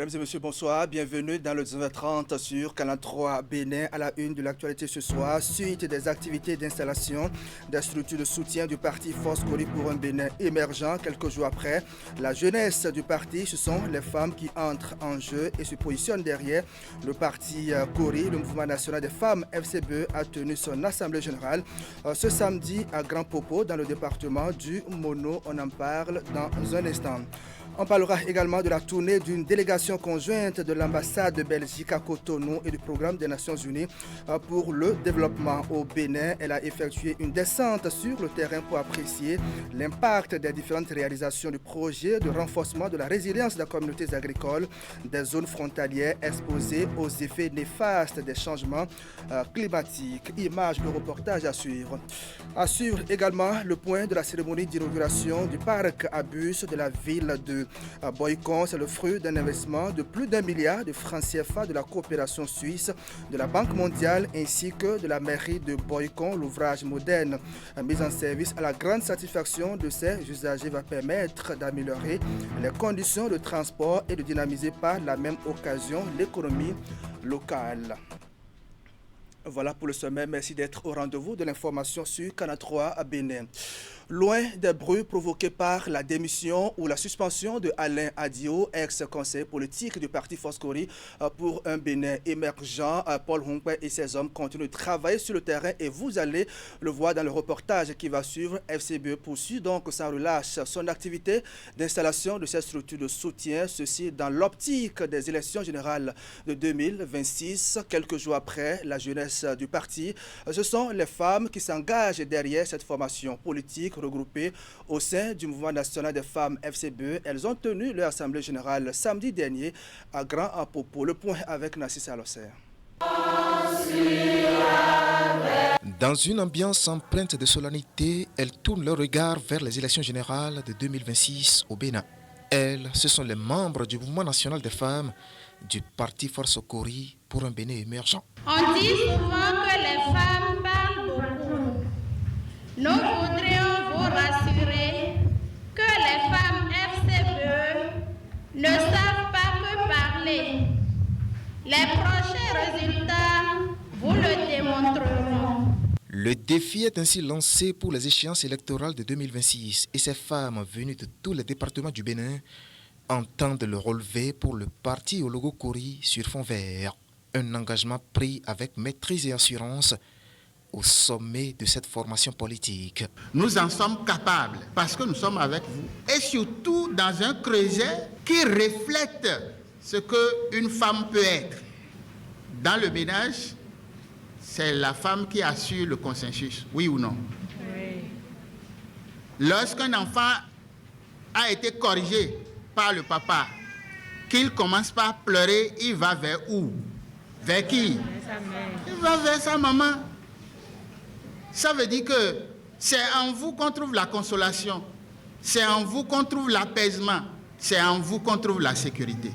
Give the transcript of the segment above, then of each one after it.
Mesdames et messieurs, bonsoir. Bienvenue dans le 19h30 sur Canal 3 Bénin à la une de l'actualité ce soir. Suite des activités d'installation des structures de soutien du parti Force Kori pour un Bénin émergent quelques jours après. La jeunesse du parti, ce sont les femmes qui entrent en jeu et se positionnent derrière. Le parti Kori, le mouvement national des femmes FCBE, a tenu son assemblée générale ce samedi à Grand Popo dans le département du Mono. On en parle dans un instant. On parlera également de la tournée d'une délégation conjointe de l'ambassade de Belgique à Cotonou et du programme des Nations Unies pour le développement au Bénin. Elle a effectué une descente sur le terrain pour apprécier l'impact des différentes réalisations du projet de renforcement de la résilience des communautés agricoles des zones frontalières exposées aux effets néfastes des changements climatiques. Images de reportage à suivre. À suivre également le point de la cérémonie d'inauguration du parc à bus de la ville de Boycon. C'est le fruit d'un investissement de plus d'1 milliard de francs CFA de la coopération suisse, de la Banque mondiale ainsi que de la mairie de Boycon. L'ouvrage moderne mis en service à la grande satisfaction de ses usagers va permettre d'améliorer les conditions de transport et de dynamiser par la même occasion l'économie locale. Voilà pour le sommet. Merci d'être au rendez-vous de l'information sur Canal 3 à Bénin. Loin des bruits provoqués par la démission ou la suspension de Alain Adio, ex-conseiller politique du parti Force Kori pour un Bénin émergent, Paul Hunkwe et ses hommes continuent de travailler sur le terrain et vous allez le voir dans le reportage qui va suivre. FCBE poursuit donc sans relâche son activité d'installation de cette structure de soutien, ceci dans l'optique des élections générales de 2026. Quelques jours après la jeunesse du parti, ce sont les femmes qui s'engagent derrière cette formation politique regroupées au sein du mouvement national des femmes FCBE. Elles ont tenu leur assemblée générale samedi dernier à Grand Popo. Le point avec Nassis Alosser. Dans une ambiance empreinte de solennité, elles tournent leur regard vers les élections générales de 2026 au Bénin. Elles, ce sont les membres du mouvement national des femmes du parti Force Kori pour un Bénin émergent. On dit souvent que les femmes parlent beaucoup. Nous voudrions vous rassurer que les femmes FCBE ne savent pas que parler. Les prochains résultats vous le démontreront. Le défi est ainsi lancé pour les échéances électorales de 2026 et ces femmes venues de tous les départements du Bénin entendent le relever pour le parti au logo Kori sur fond vert. Un engagement pris avec maîtrise et assurance au sommet de cette formation politique. Nous en sommes capables parce que nous sommes avec vous. Et surtout dans un creuset qui reflète ce qu'une femme peut être. Dans le ménage, c'est la femme qui assure le consensus, oui ou non? Oui. Lorsqu'un enfant a été corrigé par le papa, qu'il commence par pleurer, il va vers où? Vers qui? Il va vers sa maman. Ça veut dire que c'est en vous qu'on trouve la consolation, c'est en vous qu'on trouve l'apaisement, c'est en vous qu'on trouve la sécurité.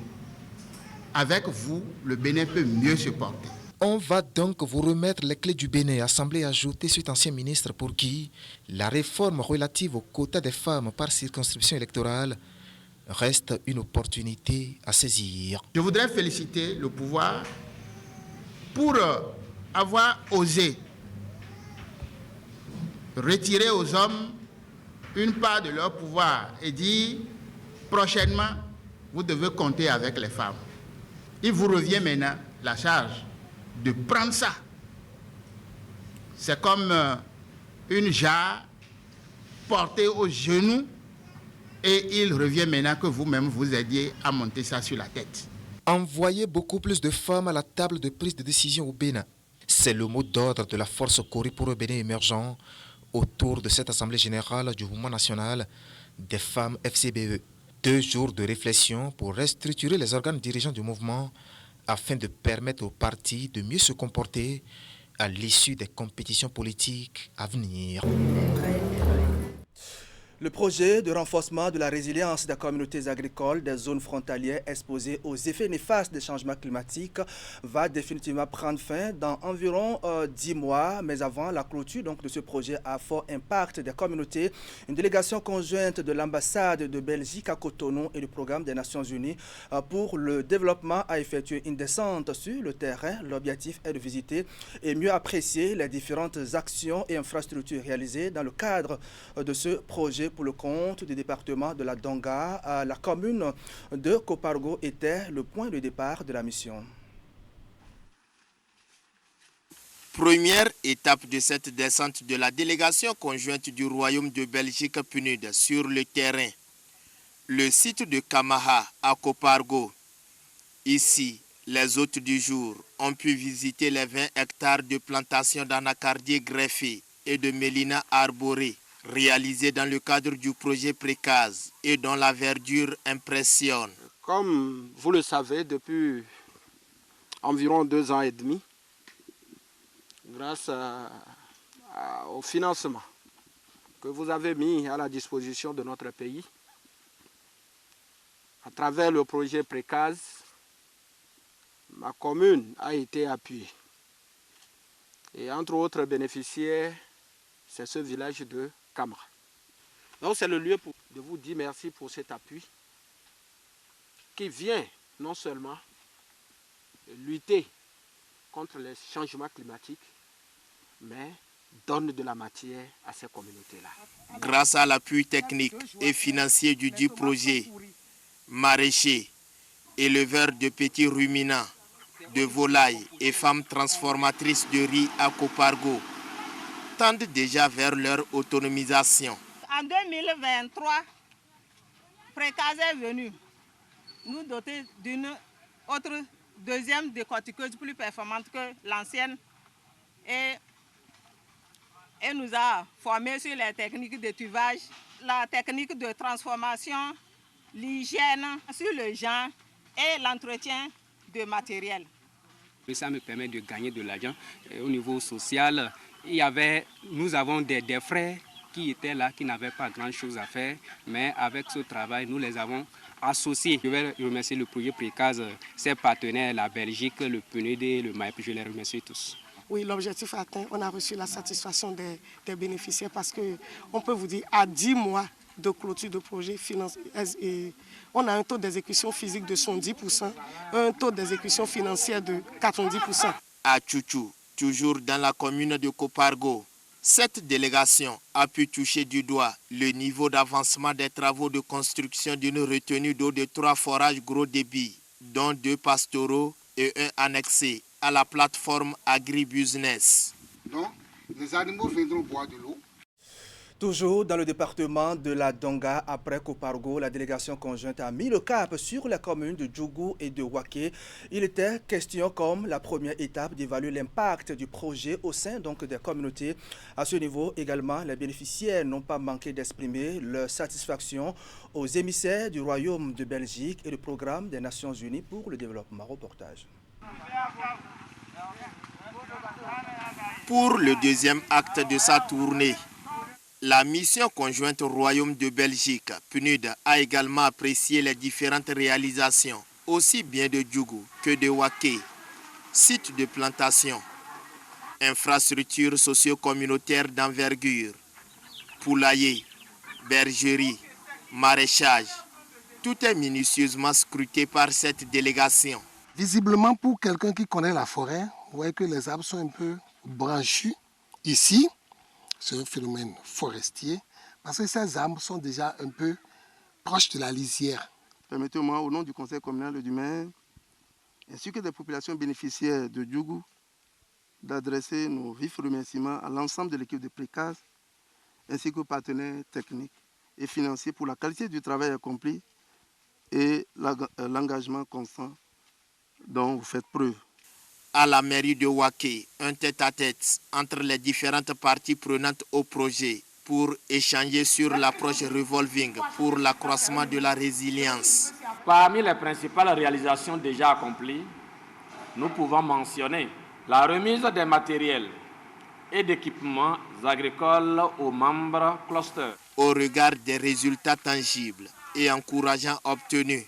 Avec vous, le Bénin peut mieux se porter. On va donc vous remettre les clés du Bénin, a semblé ajouter cet ancien ministre pour qui la réforme relative au quota des femmes par circonscription électorale reste une opportunité à saisir. Je voudrais féliciter le pouvoir pour avoir osé retirer aux hommes une part de leur pouvoir et dire prochainement, vous devez compter avec les femmes. Il vous revient maintenant la charge de prendre ça. C'est comme une jarre portée aux genoux et il revient maintenant que vous-même vous aidiez à monter ça sur la tête. Envoyer beaucoup plus de femmes à la table de prise de décision au Bénin. C'est le mot d'ordre de la Force Kori pour un Bénin émergent autour de cette assemblée générale du mouvement national des femmes FCBE. 2 jours de réflexion pour restructurer les organes dirigeants du mouvement afin de permettre au parti de mieux se comporter à l'issue des compétitions politiques à venir. Le projet de renforcement de la résilience des communautés agricoles des zones frontalières exposées aux effets néfastes des changements climatiques va définitivement prendre fin dans environ 10 mois. Mais avant la clôture de ce projet à fort impact des communautés, une délégation conjointe de l'ambassade de Belgique à Cotonou et du programme des Nations Unies pour le développement a effectué une descente sur le terrain. L'objectif est de visiter et mieux apprécier les différentes actions et infrastructures réalisées dans le cadre de ce projet pour le compte du département de la Donga. La commune de Kopargo était le point de départ de la mission. Première étape de cette descente de la délégation conjointe du Royaume de Belgique PNUD sur le terrain. Le site de Kamaha à Kopargo. Ici, les hôtes du jour ont pu visiter les 20 hectares de plantations d'anacardiers greffés et de mélina arborée, réalisé dans le cadre du projet Précase et dont la verdure impressionne. Comme vous le savez, depuis environ 2 ans et demi, grâce au financement que vous avez mis à la disposition de notre pays, à travers le projet Précase, ma commune a été appuyée. Et entre autres bénéficiaires, c'est ce village de Kamra. Donc c'est le lieu de vous dire merci pour cet appui qui vient non seulement lutter contre les changements climatiques, mais donne de la matière à ces communautés-là. Grâce à l'appui technique et financier du dit projet, maraîchers, éleveurs de petits ruminants, de volailles et femmes transformatrices de riz à Kopargo tendent déjà vers leur autonomisation. En 2023, Précase est venu nous doter d'une autre deuxième décortiqueuse plus performante que l'ancienne et nous a formés sur les techniques de tuvage, la technique de transformation, l'hygiène sur le genre et l'entretien de matériel. Ça me permet de gagner de l'argent. Au niveau social, nous avons des frères qui étaient là, qui n'avaient pas grand-chose à faire, mais avec ce travail, nous les avons associés. Je vais remercier le projet Précase, ses partenaires, la Belgique, le PNUD et le MAEP, je les remercie tous. Oui, l'objectif atteint, on a reçu la satisfaction des bénéficiaires parce qu'on peut vous dire, à 10 mois de clôture de projet financier, on a un taux d'exécution physique de 110%, un taux d'exécution financière de 90%. À Tchouchou, toujours dans la commune de Kopargo, cette délégation a pu toucher du doigt le niveau d'avancement des travaux de construction d'une retenue d'eau de 3 forages gros débit, dont 2 pastoraux et un annexé à la plateforme agribusiness. Donc, les animaux viendront boire de l'eau. Toujours dans le département de la Donga, après Kopargo, la délégation conjointe a mis le cap sur les communes de Djougou et de Waké. Il était question, comme la première étape, d'évaluer l'impact du projet au sein des communautés. À ce niveau également, les bénéficiaires n'ont pas manqué d'exprimer leur satisfaction aux émissaires du Royaume de Belgique et du programme des Nations Unies pour le développement. Reportage. Pour le deuxième acte de sa tournée, la mission conjointe au Royaume de Belgique, PNUD, a également apprécié les différentes réalisations, aussi bien de Djougou que de Waké, sites de plantation, infrastructures socio-communautaires d'envergure, poulaillers, bergeries, maraîchage. Tout est minutieusement scruté par cette délégation. Visiblement, pour quelqu'un qui connaît la forêt, vous voyez que les arbres sont un peu branchus ici. C'est un phénomène forestier, parce que ces arbres sont déjà un peu proches de la lisière. Permettez-moi, au nom du conseil communal et du maire, ainsi que des populations bénéficiaires de Djougou, d'adresser nos vifs remerciements à l'ensemble de l'équipe de Précase, ainsi qu'aux partenaires techniques et financiers pour la qualité du travail accompli et l'engagement constant dont vous faites preuve. À la mairie de Waké, un tête-à-tête entre les différentes parties prenantes au projet pour échanger sur l'approche revolving pour l'accroissement de la résilience. Parmi les principales réalisations déjà accomplies, nous pouvons mentionner la remise des matériels et d'équipements agricoles aux membres clusters. Au regard des résultats tangibles et encourageants obtenus,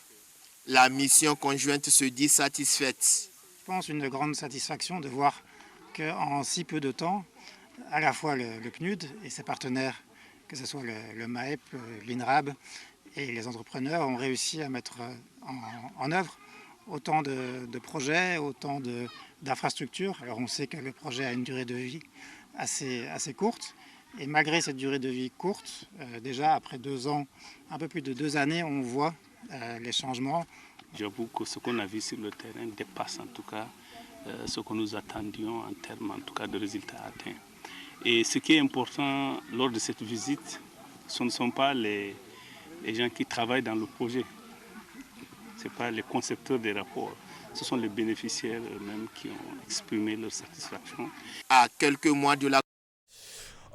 la mission conjointe se dit satisfaite. Je pense une grande satisfaction de voir qu'en si peu de temps, à la fois le PNUD et ses partenaires, que ce soit le MAEP, l'INRAB et les entrepreneurs, ont réussi à mettre en œuvre autant de projets, autant d'infrastructures. Alors on sait que le projet a une durée de vie assez courte. Et malgré cette durée de vie courte, déjà après 2 ans, un peu plus de 2 années, on voit les changements. J'avoue que ce qu'on a vu sur le terrain dépasse en tout cas ce que nous attendions en termes en tout cas de résultats atteints. Et ce qui est important lors de cette visite, ce ne sont pas les gens qui travaillent dans le projet, ce ne sont pas les concepteurs des rapports, ce sont les bénéficiaires eux-mêmes qui ont exprimé leur satisfaction. À quelques mois de la...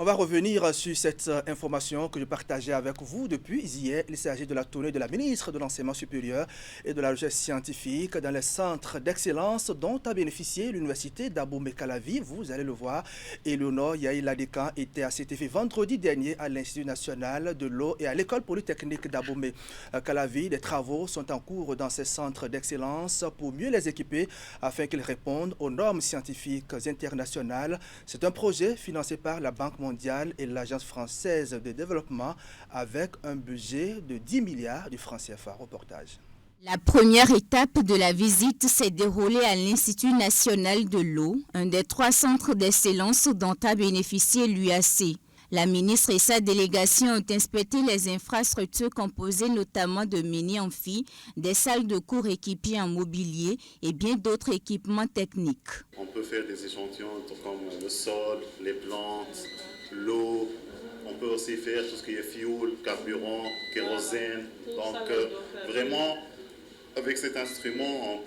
On va revenir sur cette information que je partageais avec vous depuis hier. Il s'agit de la tournée de la ministre de l'Enseignement supérieur et de la recherche scientifique dans les centres d'excellence dont a bénéficié l'université d'Abomey-Calavi. Vous allez le voir, Eleonore Yaïla-Dekan était à cet effet vendredi dernier à l'Institut national de l'eau et à l'école polytechnique d'Abomey-Calavi. Des travaux sont en cours dans ces centres d'excellence pour mieux les équiper afin qu'ils répondent aux normes scientifiques internationales. C'est un projet financé par la Banque mondiale et l'Agence française de développement avec un budget de 10 milliards de francs CFA. Reportage. La première étape de la visite s'est déroulée à l'Institut national de l'eau, un des 3 centres d'excellence dont a bénéficié l'UAC. La ministre et sa délégation ont inspecté les infrastructures composées notamment de mini-amphis, des salles de cours équipées en mobilier et bien d'autres équipements techniques. On peut faire des échantillons comme le sol, les plantes, l'eau. On peut aussi faire tout ce qui est fuel, carburant, kérosène. Donc vraiment, avec cet instrument,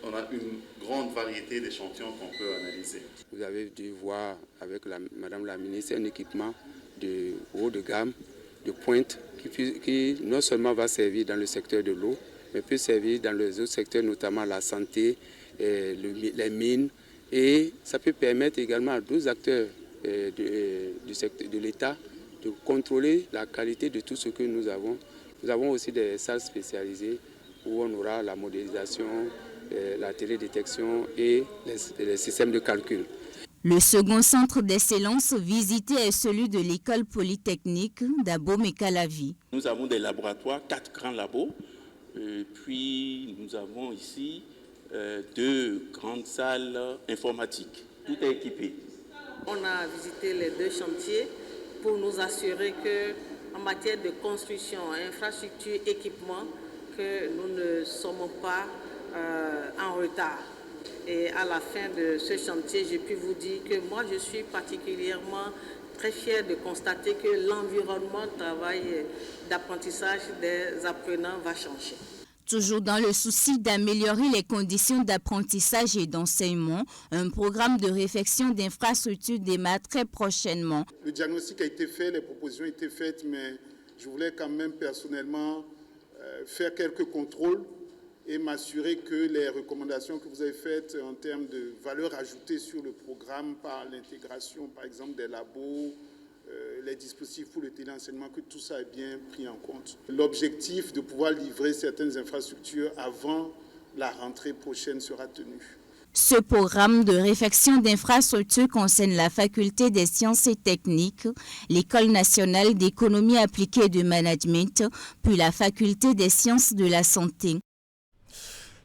on a une grande variété d'échantillons qu'on peut analyser. Vous avez dû voir avec Madame la ministre un équipement de haut de gamme, de pointe, qui non seulement va servir dans le secteur de l'eau, mais peut servir dans les autres secteurs, notamment la santé, les mines. Et ça peut permettre également à d'autres acteurs du secteur de l'État de contrôler la qualité de tout ce que nous avons. Nous avons aussi des salles spécialisées où on aura la modélisation, la télédétection et les systèmes de calcul. Le second centre d'excellence visité est celui de l'école polytechnique d'Abomey-Calavi. Nous avons des laboratoires, 4 grands labos, puis nous avons ici 2 grandes salles informatiques. Tout est équipé. On a visité les 2 chantiers pour nous assurer qu'en matière de construction, infrastructure, équipement, que nous ne sommes pas en retard. Et à la fin de ce chantier, j'ai pu vous dire que moi, je suis particulièrement très fière de constater que l'environnement de travail d'apprentissage des apprenants va changer. Toujours dans le souci d'améliorer les conditions d'apprentissage et d'enseignement, un programme de réfection d'infrastructures démarre très prochainement. Le diagnostic a été fait, les propositions ont été faites, mais je voulais quand même personnellement faire quelques contrôles et m'assurer que les recommandations que vous avez faites en termes de valeur ajoutée sur le programme par l'intégration, par exemple, des labos, les dispositifs pour le téléenseignement, que tout ça est bien pris en compte. L'objectif de pouvoir livrer certaines infrastructures avant la rentrée prochaine sera tenu. Ce programme de réfection d'infrastructures concerne la faculté des sciences et techniques, l'École nationale d'économie appliquée et de management, puis la faculté des sciences de la santé.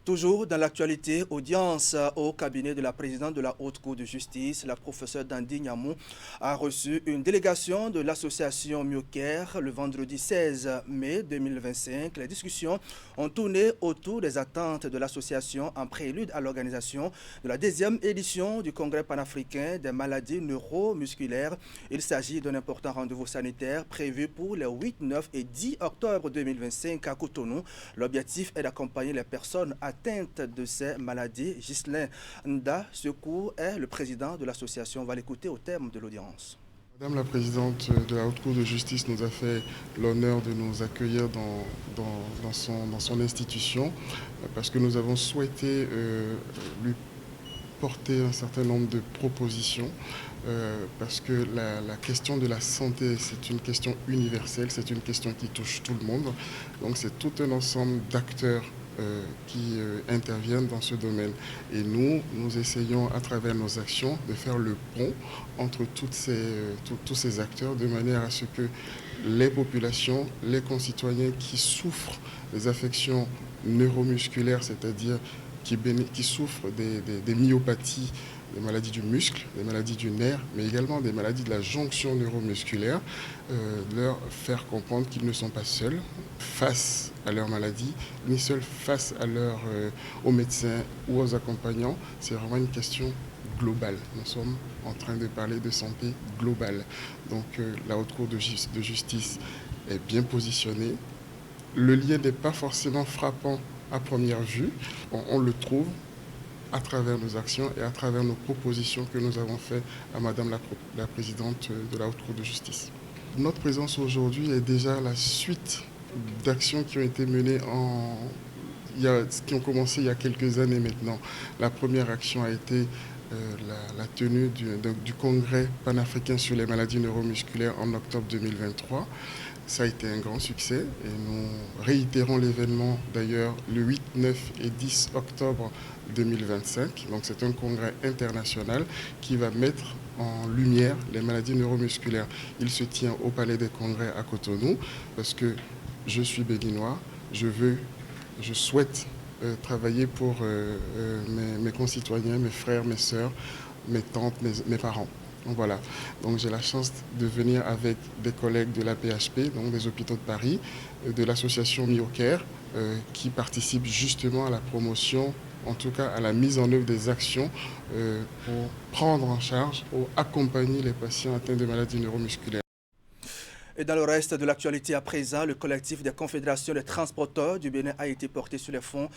Toujours dans l'actualité, audience au cabinet de la présidente de la Haute Cour de justice, la professeure Dandi Niamou a reçu une délégation de l'association Mioker le vendredi 16 mai 2025. Les discussions ont tourné autour des attentes de l'association en prélude à l'organisation de la 2e édition du Congrès panafricain des maladies neuromusculaires. Il s'agit d'un important rendez-vous sanitaire prévu pour les 8, 9 et 10 octobre 2025 à Cotonou. L'objectif est d'accompagner les personnes atteintes de ces maladies. Ghislain Nda Secours est le président de l'association. On va l'écouter au terme de l'audience. Madame la présidente de la Haute Cour de justice nous a fait l'honneur de nous accueillir dans son institution parce que nous avons souhaité lui porté un certain nombre de propositions parce que la question de la santé, c'est une question universelle, c'est une question qui touche tout le monde. Donc c'est tout un ensemble d'acteurs qui interviennent dans ce domaine. Et nous essayons à travers nos actions de faire le pont entre tous ces acteurs de manière à ce que les populations, les concitoyens qui souffrent des affections neuromusculaires, c'est-à-dire qui souffrent des myopathies, des maladies du muscle, des maladies du nerf, mais également des maladies de la jonction neuromusculaire, leur faire comprendre qu'ils ne sont pas seuls face à leur maladie, ni seuls face aux médecins ou aux accompagnants. C'est vraiment une question globale. Nous sommes en train de parler de santé globale. Donc la Haute Cour de justice est bien positionnée. Le lien n'est pas forcément frappant à première vue. On le trouve à travers nos actions et à travers nos propositions que nous avons faites à Madame la Présidente de la Haute Cour de justice. Notre présence aujourd'hui est déjà la suite d'actions qui ont été menées qui ont commencé il y a quelques années maintenant. La première action a été la tenue du congrès panafricain sur les maladies neuromusculaires en octobre 2023. Ça a été un grand succès et nous réitérons l'événement d'ailleurs le 8, 9 et 10 octobre 2025. Donc c'est un congrès international qui va mettre en lumière les maladies neuromusculaires. Il se tient au Palais des Congrès à Cotonou parce que je suis béninois, je souhaite travailler pour mes concitoyens, mes frères, mes sœurs, mes tantes, mes parents. Donc voilà, donc j'ai la chance de venir avec des collègues de la PHP, donc des hôpitaux de Paris, de l'association MyoCare, qui participent justement à la promotion, en tout cas à la mise en œuvre des actions pour prendre en charge ou accompagner les patients atteints de maladies neuromusculaires. Et dans le reste de l'actualité à présent, le collectif des confédérations des transporteurs du Bénin a été porté sur les fonds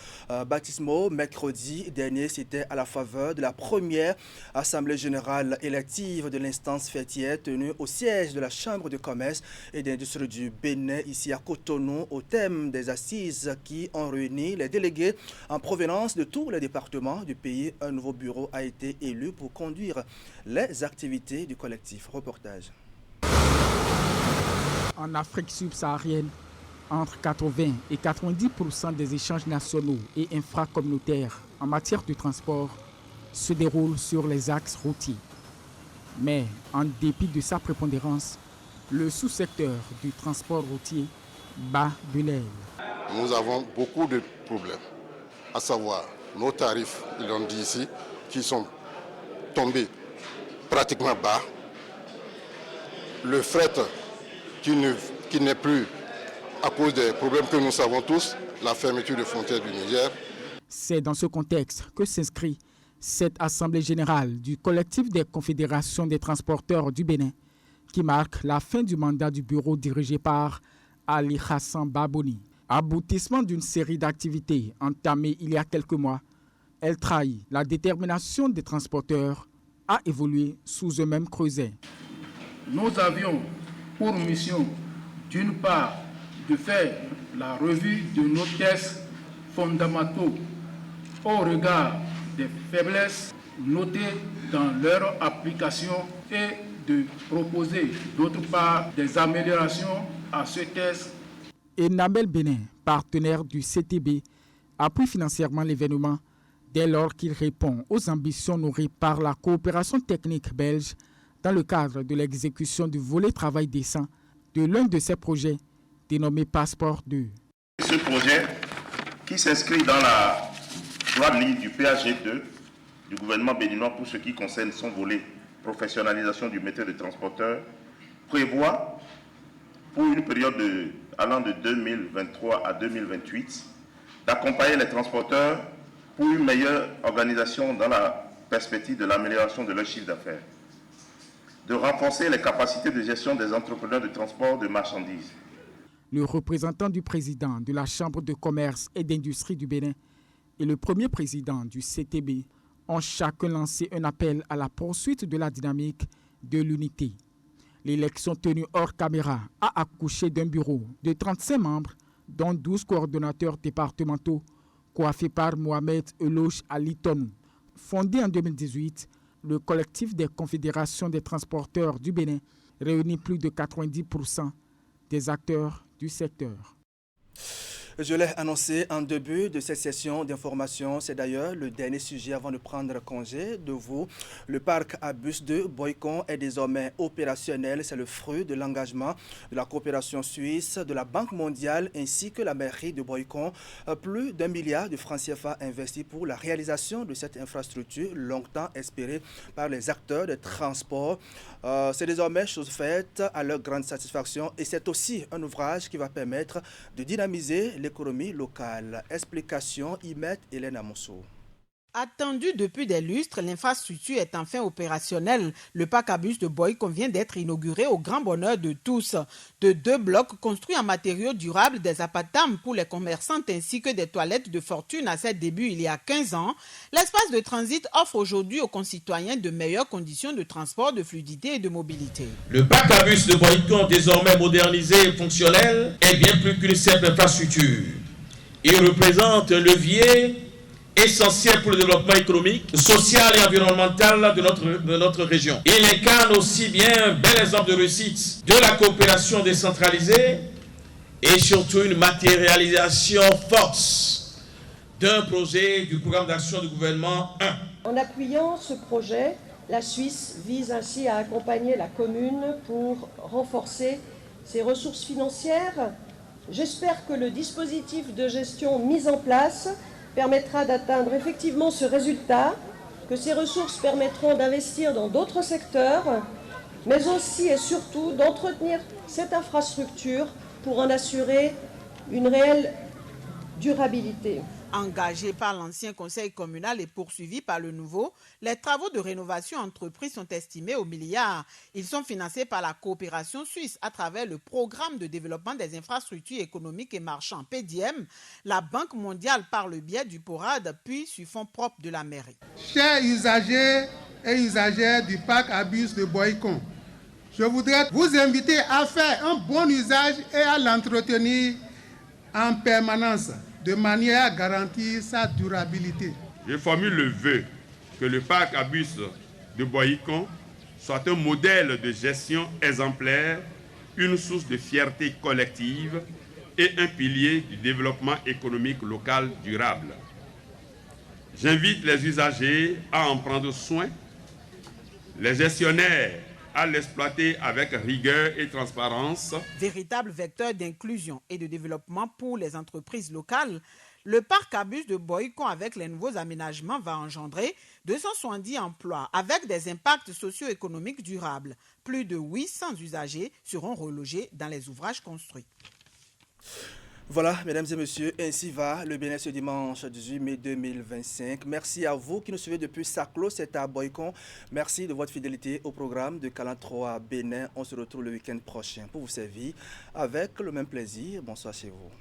baptismaux. Mercredi dernier, c'était à la faveur de la première assemblée générale élective de l'instance fêtière tenue au siège de la Chambre de commerce et d'industrie du Bénin, ici à Cotonou, au thème des assises qui ont réuni les délégués en provenance de tous les départements du pays. Un nouveau bureau a été élu pour conduire les activités du collectif. Reportage. En Afrique subsaharienne, entre 80 et 90% des échanges nationaux et infracommunautaires en matière de transport se déroulent sur les axes routiers. Mais en dépit de sa prépondérance, le sous-secteur du transport routier bat de l'aile. Nous avons beaucoup de problèmes, à savoir nos tarifs, ils l'ont dit ici, qui sont tombés pratiquement bas. Le fret qui n'est plus à cause des problèmes que nous savons tous, la fermeture des frontières du Niger. C'est dans ce contexte que s'inscrit cette assemblée générale du collectif des confédérations des transporteurs du Bénin qui marque la fin du mandat du bureau dirigé par Ali Hassan Babouni. Aboutissement d'une série d'activités entamées il y a quelques mois, elle trahit la détermination des transporteurs à évoluer sous un même creuset. Nous avions pour mission, d'une part, de faire la revue de nos tests fondamentaux au regard des faiblesses notées dans leur application et de proposer, d'autre part, des améliorations à ce test. Et Nabel Bénin, partenaire du CTB, appuie financièrement l'événement dès lors qu'il répond aux ambitions nourries par la coopération technique belge dans le cadre de l'exécution du volet travail décent de l'un de ces projets dénommé Passeport 2. Ce projet, qui s'inscrit dans la droite ligne du PHG2 du gouvernement béninois pour ce qui concerne son volet professionnalisation du métier de transporteur, prévoit pour une période allant de 2023 à 2028 d'accompagner les transporteurs pour une meilleure organisation dans la perspective de l'amélioration de leur chiffre d'affaires, de renforcer les capacités de gestion des entrepreneurs de transport de marchandises. Le représentant du président de la Chambre de commerce et d'industrie du Bénin et le premier président du CTB ont chacun lancé un appel à la poursuite de la dynamique de l'unité. L'élection tenue hors caméra a accouché d'un bureau de 35 membres, dont 12 coordonnateurs départementaux, coiffés par Mohamed Eloche Ali Tonou, Fondé en 2018, le collectif des confédérations des transporteurs du Bénin réunit plus de 90% des acteurs du secteur. Je l'ai annoncé en début de cette session d'information. C'est d'ailleurs le dernier sujet avant de prendre congé de vous. Le parc à bus de Boycon est désormais opérationnel. C'est le fruit de l'engagement de la coopération suisse, de la Banque mondiale ainsi que la mairie de Boycon. Plus d'1 milliard de francs CFA investis pour la réalisation de cette infrastructure longtemps espérée par les acteurs de transport. C'est désormais chose faite à leur grande satisfaction et c'est aussi un ouvrage qui va permettre de dynamiser l'économie locale. Explication, Imet Hélène Amosso. Attendu depuis des lustres, l'infrastructure est enfin opérationnelle. Le parc à bus de Boycon vient d'être inauguré au grand bonheur de tous. De 2 blocs construits en matériaux durables, des apatames pour les commerçantes ainsi que des toilettes de fortune à ses débuts il y a 15 ans, l'espace de transit offre aujourd'hui aux concitoyens de meilleures conditions de transport, de fluidité et de mobilité. Le parc à bus de Boycon, désormais modernisé et fonctionnel, est bien plus qu'une simple infrastructure. Il représente un levier essentiel pour le développement économique, social et environnemental de notre région. Il incarne aussi bien un bel exemple de réussite de la coopération décentralisée et surtout une matérialisation forte d'un projet du programme d'action du gouvernement 1. En appuyant ce projet, la Suisse vise ainsi à accompagner la commune pour renforcer ses ressources financières. J'espère que le dispositif de gestion mis en place permettra d'atteindre effectivement ce résultat, que ces ressources permettront d'investir dans d'autres secteurs, mais aussi et surtout d'entretenir cette infrastructure pour en assurer une réelle durabilité. Engagés par l'ancien conseil communal et poursuivis par le nouveau, les travaux de rénovation entrepris sont estimés au milliard. Ils sont financés par la coopération suisse à travers le programme de développement des infrastructures économiques et marchands PDM, la Banque mondiale par le biais du PORAD, puis sur fonds propres de la mairie. Chers usagers et usagères du parc à bus de Boycon, je voudrais vous inviter à faire un bon usage et à l'entretenir en permanence, de manière à garantir sa durabilité. Je formule le vœu que le parc à bus de Boycon soit un modèle de gestion exemplaire, une source de fierté collective et un pilier du développement économique local durable. J'invite les usagers à en prendre soin, les gestionnaires à l'exploiter avec rigueur et transparence. Véritable vecteur d'inclusion et de développement pour les entreprises locales, le parc à bus de Boycon avec les nouveaux aménagements va engendrer 270 emplois avec des impacts socio-économiques durables. Plus de 800 usagers seront relogés dans les ouvrages construits. Voilà, mesdames et messieurs, ainsi va le Bénin ce dimanche 18 mai 2025. Merci à vous qui nous suivez depuis Saclo, c'est à Boycon. Merci de votre fidélité au programme de Calan 3 Bénin. On se retrouve le week-end prochain pour vous servir avec le même plaisir. Bonsoir chez vous.